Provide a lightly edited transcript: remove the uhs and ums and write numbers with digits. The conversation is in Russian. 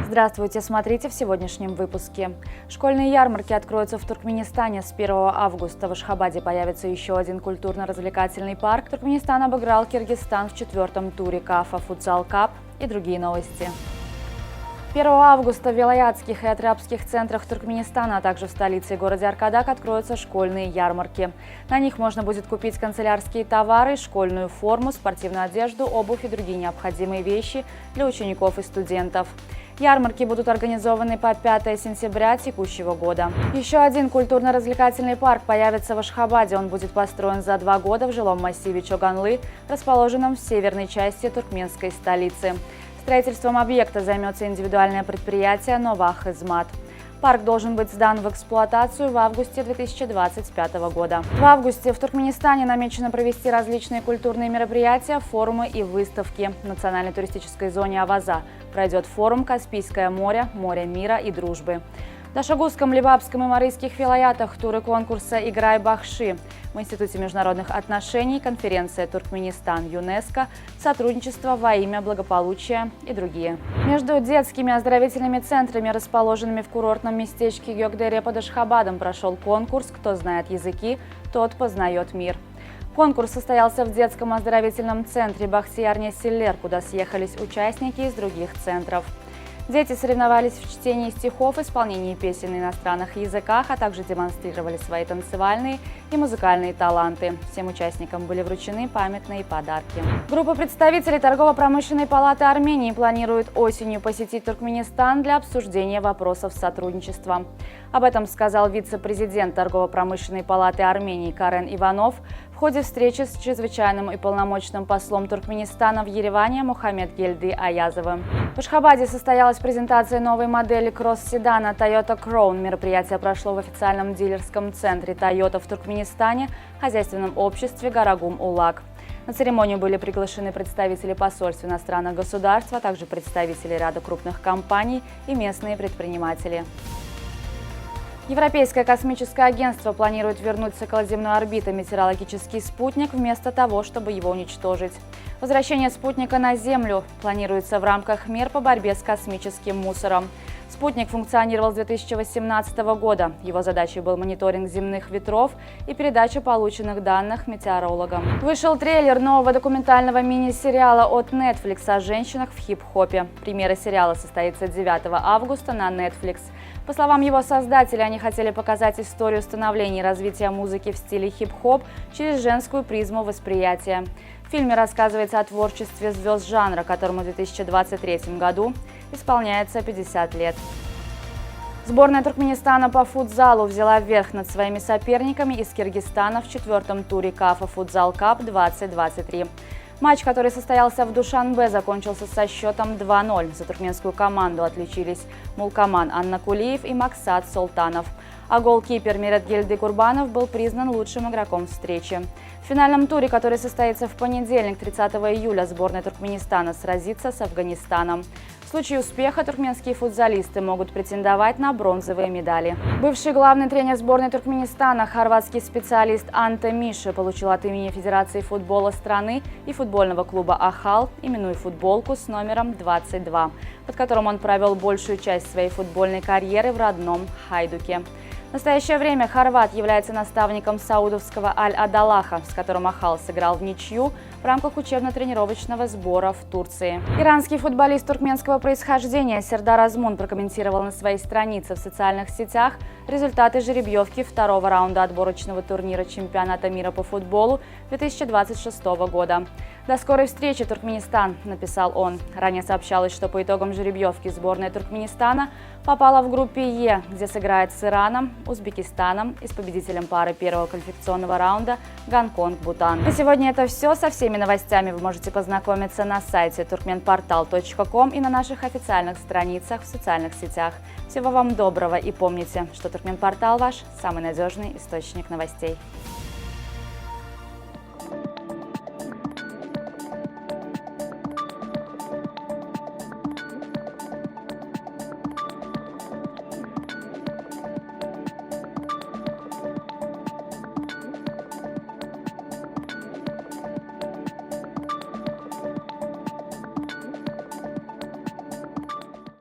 Здравствуйте, смотрите в сегодняшнем выпуске. Школьные ярмарки откроются в Туркменистане с 1 августа. В Ашхабаде появится еще один культурно-развлекательный парк. Туркменистан обыграл Киргизстан в 4-м туре КАФА Футзал Кап и другие новости. 1 августа в вилаятских и атрапских центрах Туркменистана, а также в столице и городе Аркадак откроются школьные ярмарки. На них можно будет купить канцелярские товары, школьную форму, спортивную одежду, обувь и другие необходимые вещи для учеников и студентов. Ярмарки будут организованы по 5 сентября текущего года. Еще один культурно-развлекательный парк появится в Ашхабаде. Он будет построен за 2 года в жилом массиве Чоганлы, расположенном в северной части туркменской столицы. Строительством объекта займется индивидуальное предприятие «Новахизмат». Парк должен быть сдан в эксплуатацию в августе 2025 года. В августе в Туркменистане намечено провести различные культурные мероприятия, форумы и выставки. В национальной туристической зоне Аваза пройдет форум «Каспийское море. Море мира и дружбы». В Дашогузском, Лебабском и Марийских вилаятах туры конкурса «Играй Бахши». В Институте международных отношений конференция «Туркменистан. ЮНЕСКО», сотрудничество во имя благополучия и другие. Между детскими оздоровительными центрами, расположенными в курортном местечке Гёкдере под Ашхабадом, прошел конкурс «Кто знает языки, тот познает мир». Конкурс состоялся в детском оздоровительном центре Бахтияр-Несселер, куда съехались участники из других центров. Дети соревновались в чтении стихов, исполнении песен на иностранных языках, а также демонстрировали свои танцевальные и музыкальные таланты. Всем участникам были вручены памятные подарки. Группа представителей Торгово-промышленной палаты Армении планирует осенью посетить Туркменистан для обсуждения вопросов сотрудничества. Об этом сказал вице-президент Торгово-промышленной палаты Армении Карен Иванов в ходе встречи с чрезвычайным и полномочным послом Туркменистана в Ереване Мухаммедгельди Аязовым. В Ашхабаде состоялась презентация новой модели кросс-седана Toyota Crown. Мероприятие прошло в официальном дилерском центре Toyota в Туркменистане, хозяйственном обществе Гарагум-Улак. На церемонию были приглашены представители посольств иностранных государств, а также представители ряда крупных компаний и местные предприниматели. Европейское космическое агентство планирует вернуть с околоземной орбиты метеорологический спутник вместо того, чтобы его уничтожить. Возвращение спутника на Землю планируется в рамках мер по борьбе с космическим мусором. Спутник функционировал с 2018 года. Его задачей был мониторинг земных ветров и передача полученных данных метеорологам. Вышел трейлер нового документального мини-сериала от Netflix о женщинах в хип-хопе. Премьера сериала состоится 9 августа на Netflix. По словам его создателей, они хотели показать историю становления и развития музыки в стиле хип-хоп через женскую призму восприятия. В фильме рассказывается о творчестве звезд жанра, которому в 2023 году исполняется 50 лет. Сборная Туркменистана по футзалу взяла верх над своими соперниками из Киргизстана в 4-м туре КАФА Футзал Кап 2023. Матч, который состоялся в Душанбе, закончился со счетом 2-0. За туркменскую команду отличились Мулкаман Аннакулиев и Максат Солтанов. А голкипер Миретгельди Курбанов был признан лучшим игроком встречи. В финальном туре, который состоится в понедельник, 30 июля, сборная Туркменистана сразится с Афганистаном. В случае успеха туркменские футзалисты могут претендовать на бронзовые медали. Бывший главный тренер сборной Туркменистана, хорватский специалист Анте Миши, получил от имени Федерации футбола страны и футбольного клуба «Ахал» именную футболку с номером 22, под которым он провел большую часть своей футбольной карьеры в родном Хайдуке. В настоящее время хорват является наставником саудовского Аль-Адалаха, с которым Ахал сыграл в ничью в рамках учебно-тренировочного сбора в Турции. Иранский футболист туркменского происхождения Сердар Азмун прокомментировал на своей странице в социальных сетях результаты жеребьевки второго раунда отборочного турнира чемпионата мира по футболу 2026 года. «До скорой встречи, Туркменистан», – написал он. Ранее сообщалось, что по итогам жеребьевки сборная Туркменистана попала в группе Е, где сыграет с Ираном, Узбекистаном и с победителем пары первого квалификационного раунда Гонконг-Бутан. На сегодня это все. Со всеми новостями вы можете познакомиться на сайте turkmenportal.com и на наших официальных страницах в социальных сетях. Всего вам доброго и помните, что Туркменпортал – ваш самый надежный источник новостей.